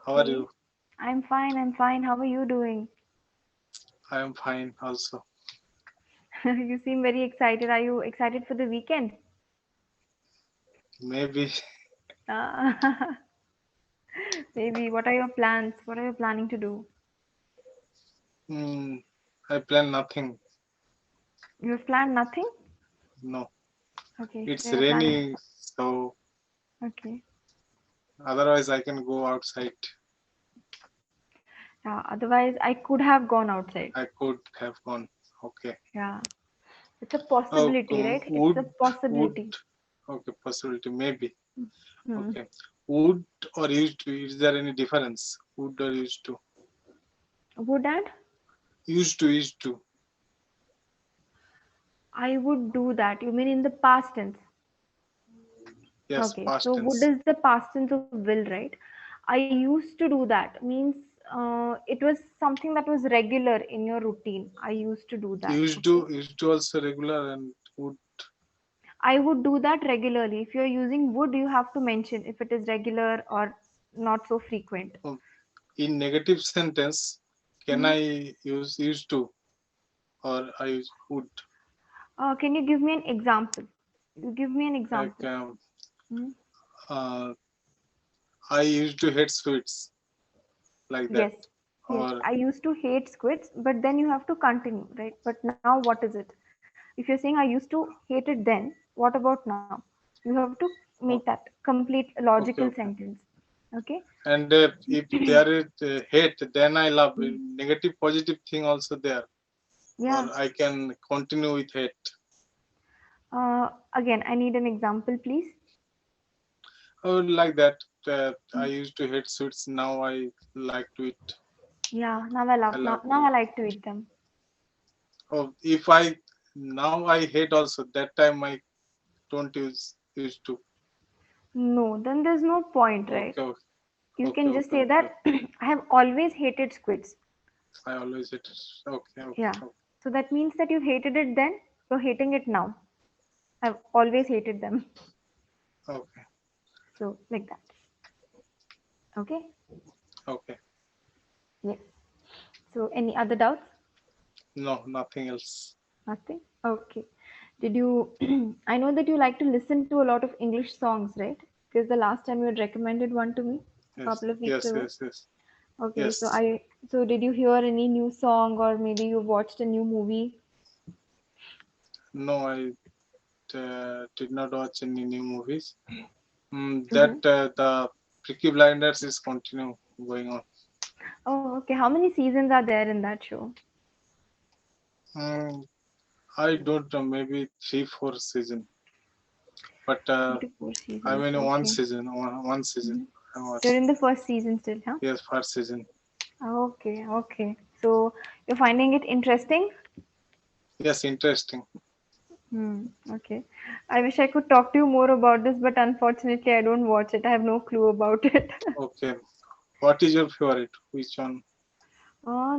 How are Okay. you? I'm fine. I'm fine. How are you doing? I am fine also. You seem very excited. Are you excited for the weekend? Maybe Uh, maybe. What are your plans? What are you planning to do? mm, I plan nothing. You've planned nothing? No, Okay. So it's you're planning. raining, so Okay. otherwise I can go outside. Yeah. Otherwise, I could have gone outside. I could have gone. Okay. Yeah. It's a Oh, possibility, right? It's a wood. possibility. Okay, possibility maybe. Hmm. Okay, wood or used to. Is there any difference? Wood or used to? Would and Used to. I would do that. You mean in the past tense? Yes, Okay. past So would tense. is the past tense of will, right? I used to do that. Means it was something that was regular in your routine. I used to do that. Okay. Used to also regular and would. I would do that regularly. If you're using would, you have to mention if it is regular or not so frequent. Oh, in negative sentence, can Hmm. I use used to or I use would? Can you give me an example? You give me an Like example. Hmm. uh, I used to hate sweets like that. Yes. Yes. Or I used to hate squids, but then you have to continue, right? But now what is it? If you're saying I used to hate it then, what about now? You have to make oh, that complete logical okay, okay. sentence. Okay? And if there is hate, then I love negative, positive thing also there, Yeah. or I can continue with hate. Again, I need an example, please. Or like that. I used to hate sweets. Now I like to eat. Yeah, now I love, I now, love now to. I like to eat them. Oh, if I now I hate also. That time I don't use used to. No, then there's no point, right? Okay, okay, You okay, can just okay, say that okay. I have always hated squids. I always hate. Okay, okay, Yeah. okay. So that means that you hated it then, you're hating it now. I've always hated them. Okay, So, like that. Okay? okay. Yes. So, any other doubts? No, nothing else. Nothing? Okay. Did you, I know that you like to listen to a lot of English songs, right? Because the last time you had recommended one to me a Yes, couple of weeks yes, ago. yes, yes, Okay, so yes. did you hear any new song or maybe you watched a new movie? No, I did not watch any new movies. Mm-hmm. The Peaky Blinders is continue going on. Oh, okay. How many seasons are there in that show? Mm, I don't know, maybe 3, 4 season. But 3 to 4 seasons. I mean Okay. one season. Mm-hmm. I You're watched. in the first season still, huh? Yes, first season. Okay, okay. So you're finding it interesting? Yes, interesting. Hmm, okay. I wish I could talk to you more about this, but unfortunately, I don't watch it. I have no clue about it. Okay. What is your favorite? Which one?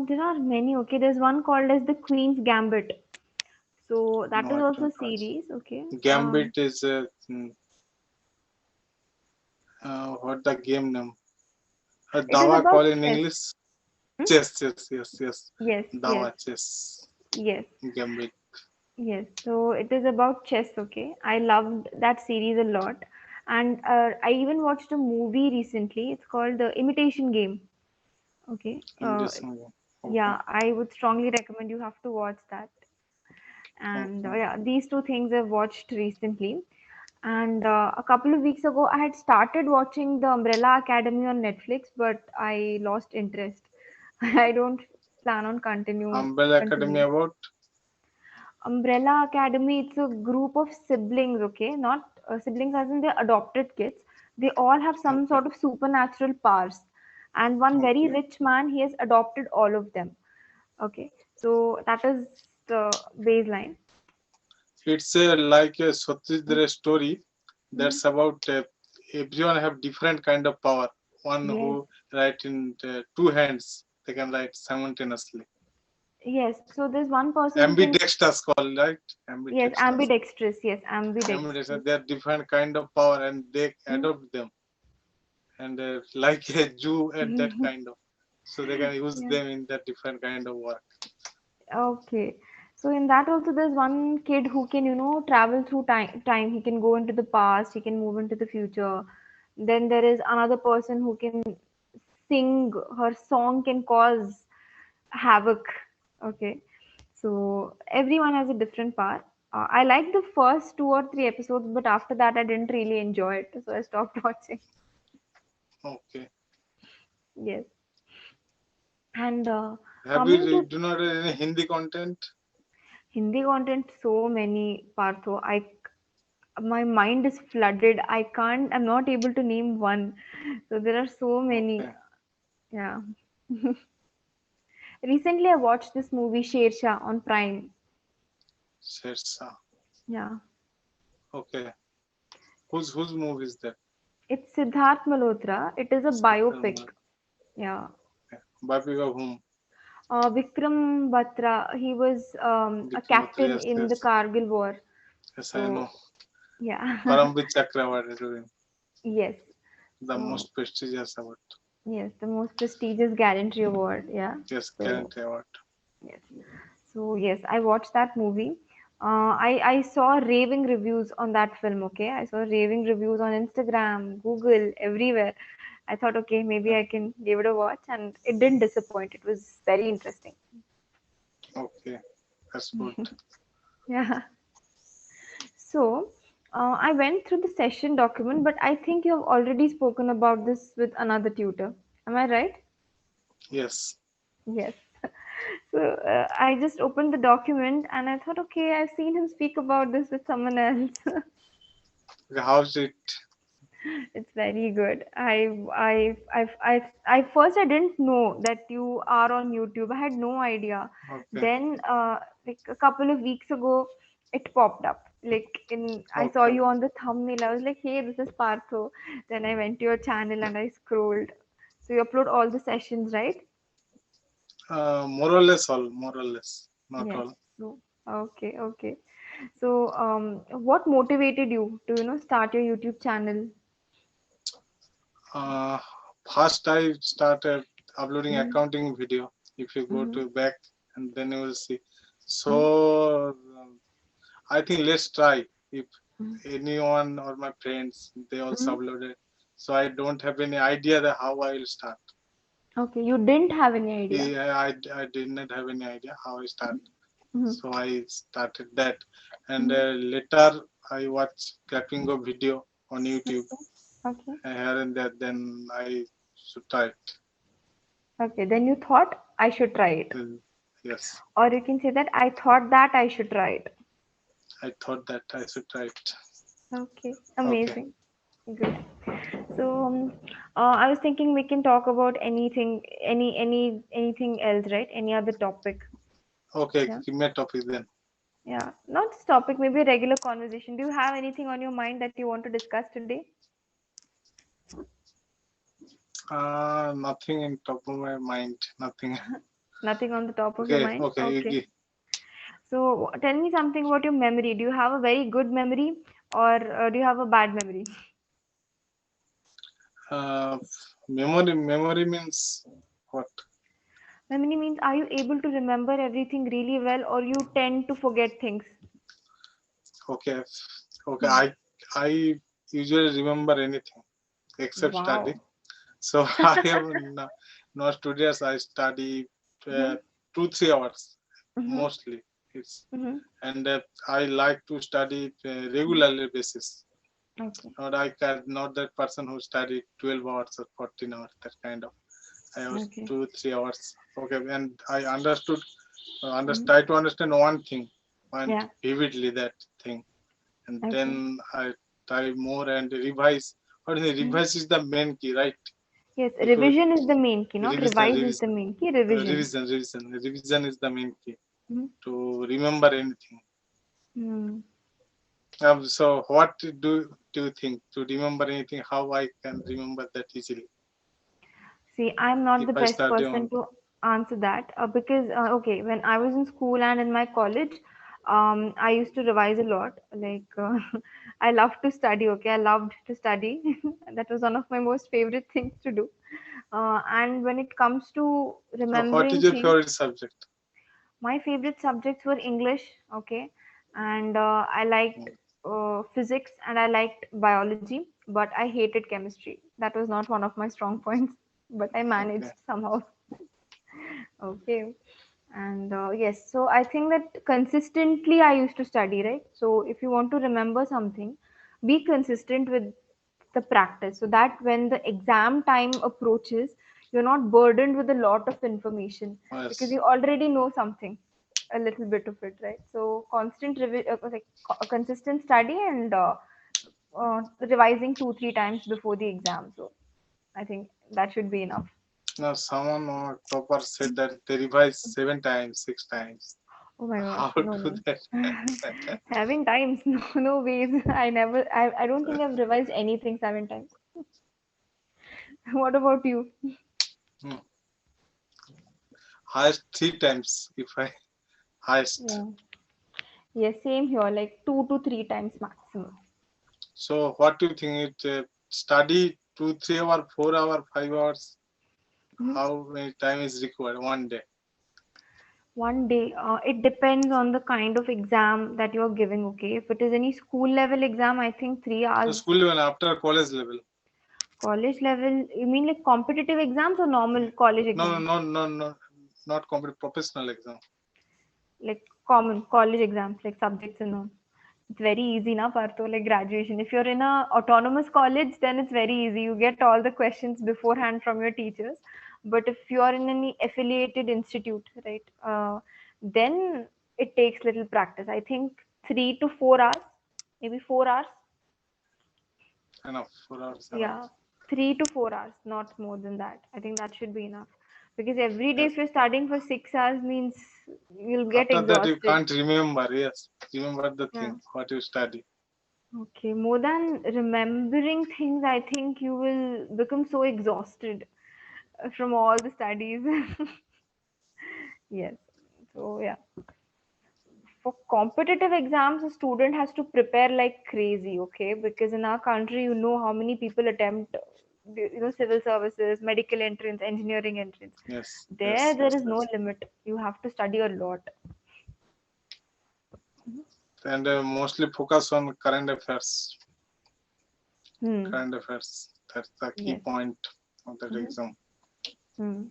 There are many. Okay, there's one called as the Queen's Gambit. So that No, is I also don't a watch. series. Okay. Gambit is what the game name? It is Dawa about call in chess. English. Hmm? Chess, yes, yes, yes. Yes, yes, Dawa chess. yes, Gambit. yes. So it is about chess. Okay, I loved that series a lot, and I even watched a movie recently. It's called The Imitation Game. Okay. Imitation game. Okay. Yeah, I would strongly recommend you have to watch that. And Okay. yeah, these two things I've watched recently. And a couple of weeks ago, I had started watching The Umbrella Academy on Netflix, but I lost interest. I don't plan on Umbrella Academy continuing. about? Umbrella Academy, it's a group of siblings, okay? Not siblings as in they're adopted kids. They all have some Okay. sort of supernatural powers. And one very Okay. rich man, he has adopted all of them. Okay, so that is the baseline. It's like a Satyajit story Mhm. that's about everyone have different kind of power. One Yes, who write in two hands, they can write simultaneously. yes. So there's one person who can, Ambidextrous called, right? yes, Ambidextrous. ambidextrous. Yes, Ambidextrous. ambidextrous. They are different kind of power and they Mhm. adopt them. and like a Jew and that kind of. So they can use Yeah. them in that different kind of work. Okay. So in that also there's one kid who can, travel through time. He can go into the past, he can move into the future. Then there is another person who can sing, her song can cause havoc. Okay. So everyone has a different power. I like the first 2 or 3 episodes, but after that I didn't really enjoy it. So I stopped watching. Okay. Yes. And Have coming you to do not have any Hindi content? Hindi content, so many, Partho. My mind is flooded. I'm not able to name one. So there are so many. Okay. Yeah. Recently, I watched this movie Shersha on Prime. Shersa. Yeah. Okay. Whose movie is that? It's Siddharth Malhotra. It is a biopic. Siddharth. Yeah. Okay. Biopic of whom? Vikram Batra, he was a Vikram Batra. captain Yes, in the yes. Kargil War. Yes, I know. So, yeah. Paramvir Chakra awarded to him. Yes. The So, most prestigious award. yes, the most prestigious gallantry award. Yeah. Yes, So, current award. yes. So yes, I watched that movie. I saw raving reviews on that film. Okay, I saw raving reviews on Instagram, Google, everywhere. I thought, okay, maybe Okay. I can give it a watch, and it didn't disappoint. It was very interesting. Okay. That's good. Yeah. So I went through the session document, but I think you have already spoken about this with another tutor. Am I right? Yes. Yes. So I just opened the document and I thought, okay, I've seen him speak about this with someone else. Okay, how's it? It's very good. I first I didn't know that you are on YouTube. I had no idea. Okay. Then, like a couple of weeks ago, it popped up. Like I saw Okay. you on the thumbnail. I was like, hey, this is Partho. Then I went to your channel and I scrolled. So you upload all the sessions, right? More or less all. More or less. Not Yes. all. So okay, okay. So what motivated you to start your YouTube channel? Uh, First I started uploading Mm-hmm. accounting video. If you go Mm-hmm. to back and then you will see. Mm-hmm. So I think let's try. If anyone or my friends they also Mm-hmm. uploaded. So I don't have any idea that how I will start. Okay, you didn't have any idea. I did not have any idea how I start. Mm-hmm. So I started that, and Mm-hmm. later I watched clapping of video on YouTube Okay. Okay. here and there. Then I should try it. Okay. Then you thought I should try it. Yes, Or you can say that I thought that I should try it. I thought that I should try it. Okay. Okay, Amazing. Good. So I was thinking we can talk about anything, anything else, right? Any other topic. okay, Yeah. give me a topic then. Yeah. Not this topic, maybe a regular conversation. Do you have anything on your mind that you want to discuss today? Nothing in top of my mind. Nothing. Nothing on the top of your Okay, mind? okay, you Okay. give. So tell me something about your memory. Do you have a very good memory or do you have a bad memory? Uh, memory means what? Memory means are you able to remember everything really well or you tend to forget things? Okay, okay. Hmm. I usually remember anything except study. Wow. So I have no studies. I study Mm-hmm. 2 3 hours Mm-hmm. mostly. It's Mm-hmm. and I like to study regularly basis. Okay. Not I can not that person who study 12 hours or 14 hours that kind of. I was Okay. 2 3 hours. Okay, and I understood. Mm-hmm. Try to understand one thing and Yeah. vividly that thing, and Okay. then I try more and revise. What is it? Mm-hmm. Revise is the main key, right? Yes, If you revision is the main key, not revision, revise is the revision, main key. Revision. revision is the main key Mm-hmm. to remember anything. Hmm. So what do you think to remember anything? How I can remember that easily See, I'm not if the I best study person on? to answer that because, okay, when I was in school and in my college, I used to revise a lot. Like I love to study. Okay, I loved to study. That was one of my most favorite things to do. And when it comes to So what is remembering your things, favorite subject? my favorite subjects were English. Okay, and I liked physics and I liked biology, but I hated chemistry. That was not one of my strong points, but I Okay. managed somehow. Okay. And yes, so I think that consistently I used to study, right? So if you want to remember something, be consistent with the practice so that when the exam time approaches, you're not burdened with a lot of information because Yes. you already know something, a little bit of it, right? So consistent study and revising 2 3 times before the exam. So I think that should be enough. Now someone topper said that they revise 7 times, 6 times. Oh my gosh, How no, do no. that? Having times, no, no ways. I don't think I've revised anything 7 times. What about you? Hmm. Highest 3 times if I highest. Yeah. Yes, same here, like 2 to 3 times maximum. So what do you think? It study 2 3 hour, 4 hour, 5 hours. Mhm. How many time is required one day? One day, it depends on the kind of exam that you're giving, okay? If it is any school level exam, I think three So hours. school level after college level. College level, you mean like competitive exams or normal college No, no, exams? no, no, no, not complete professional exam. Like common college exams, like subjects and all. It's very easy now, Partho, like graduation. If you're in a autonomous college, then it's very easy. You get all the questions beforehand from your teachers. But if you are in any affiliated institute, right, then it takes little practice. I think 3 to 4 hours, maybe 4 hours. Enough 4 hours enough. Yeah, 3 to 4 hours, not more than that. I think that should be enough. Because every day, Yes. if you're studying for 6 hours, means you'll get After that you exhausted. can't remember. Yes, remember the Yeah. thing what you study. Okay, more than remembering things, I think you will become so exhausted from all the studies. Yes. So, yeah. For competitive exams, a student has to prepare like crazy, okay? Because in our country, you know how many people attempt, civil services, medical entrance, engineering entrance. Yes, There, yes, there yes, is no yes. limit. You have to study a lot. And mostly focus on current affairs. Hmm. Current affairs. That's the key Yes. point of that Hmm. exam. Hmm.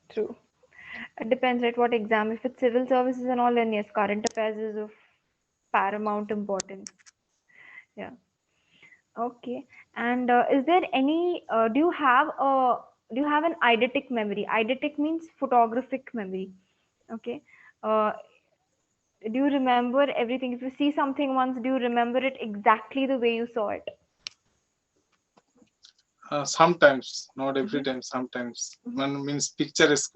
True. It depends, right? What exam? If it's civil services and all, then yes, current affairs is of paramount importance. Yeah. Okay. And is there any? Do you have an eidetic memory? Eidetic means photographic memory. Okay. Uh, do you remember everything? If you see something once, do you remember it exactly the way you saw it? Sometimes, not every Hmm. time. Sometimes. Hmm. One means picturesque.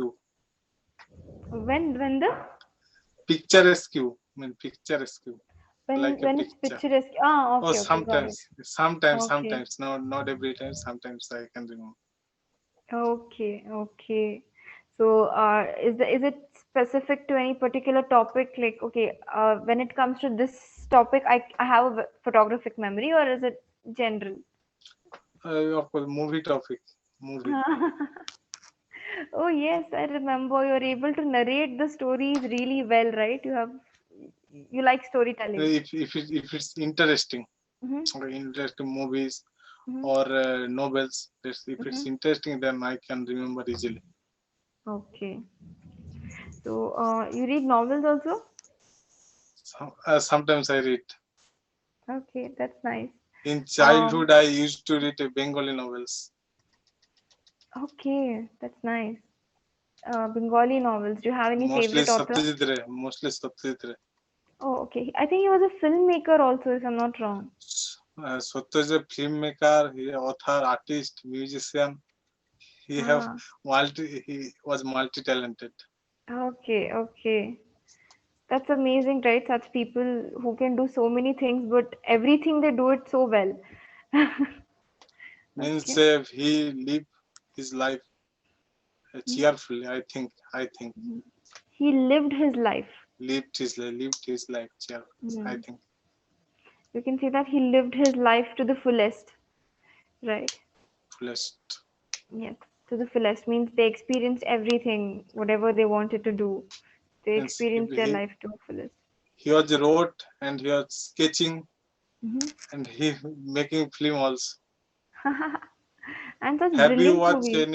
When the Picturesque. Mean picturesque. Like a when it's picture. picturesque. Ah, Oh, okay, okay, got it. sometimes. Sometimes. Okay. Sometimes. No, not every time. Sometimes I can remember. Okay, okay. So, is it specific to any particular topic? Like, okay, when it comes to this topic, I have a photographic memory, or is it general? Of course, movie topic. Movie. Oh yes, I remember. You're able to narrate the stories really well, right? You like storytelling. If it's interesting, Mm-hmm, or interesting movies mm-hmm, or novels, if mm-hmm. it's interesting, then I can remember easily. Okay. So, you read novels also? Sometimes I read. Okay, that's nice. In Um, childhood, I used to read Bengali novels. okay, that's nice. Bengali novels. Do you have any Mostly favorite author? Satyajit Ray. Mostly Satyajit Ray. Oh, okay. I think he was a filmmaker also, if I'm not wrong. Satyajit filmmaker, he author, artist, musician. He have Ah, He was multi-talented. okay, okay. That's amazing, right? Such people who can do so many things, but everything they do it so well. Means Okay. he lived his life Mhm. cheerfully. I think. He lived his life. lived his life. Yeah, I Mm. think You can say that he lived his life to the fullest, right? fullest. Yes, to the fullest means they experienced everything, whatever they wanted to do. They Yes, experienced their life to the fullest. he was wrote and he was sketching Hmm. and he making film also. And such Have you brilliant watched movies.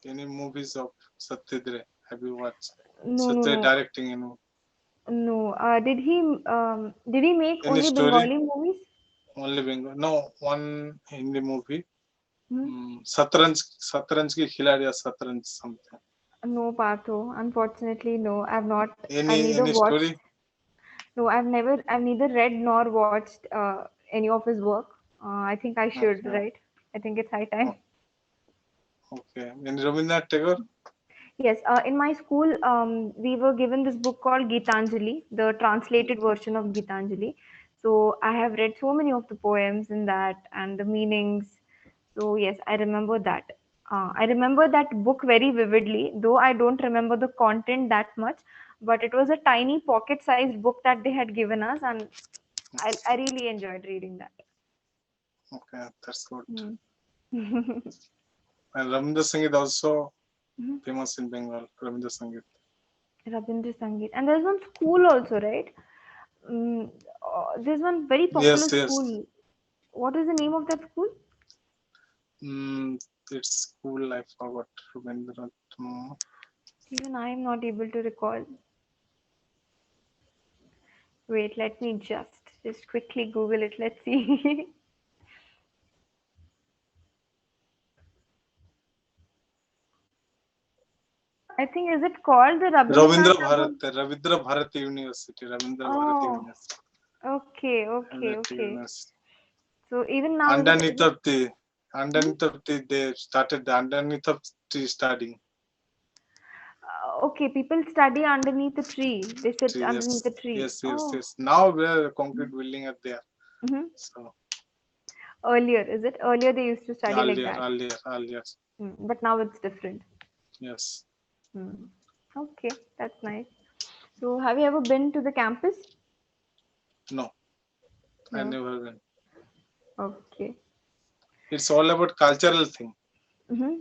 any movies of Satyendra? Have you watched No, no, Satyendra no, directing no. Did he make any only story? Bengali movies? Only Bengal. No, one Hindi movie. Hmm? शतरंज की खिलाड़ी या शतरंज something. No, Partho. Unfortunately, no. I've not. I've neither Any watched. story? No, I've neither read nor watched any of his work. I think I should, Okay, right? I think it's high time. okay. In Rabindranath Tagore? Yes, in my school, we were given this book called Gitanjali, the translated version of Gitanjali. So I have read so many of the poems in that and the meanings. So yes, I remember that. I remember that book very vividly, though I don't remember the content that much. But it was a tiny pocket-sized book that they had given us, and I really enjoyed reading that. Okay, that's good. Mm. And Rabindra Sangeet also Mhm. famous in Bengal. Rabindra Sangeet. Rabindra Sangeet. And there's one school also, right? There's one very popular Yes, yes. school. What is the name of that school? Mm, it's school. I forgot. Rabindranath. Even I am not able to recall. Wait, let me just quickly Google it. Let's see. I think is it called the Rabindra Rabindranath Bharat. Tagore? Rabindra Bharat University. Rabindra Bharat Oh, University. okay, okay, That okay. university. So even now, Underneath of hmm? they started the underneath of tree studying. Okay, people study underneath the tree. They sit Tree, underneath the yes, tree. yes, yes, Oh, yes. Now where concrete building are there. mm-hmm. So Earlier, is it? Earlier they used to study like that. earlier. But now it's different. Yes. Hmm. Okay, that's nice. So, have you ever been to the campus? No, I No. never went. Okay. It's all about cultural thing. Mm-hmm.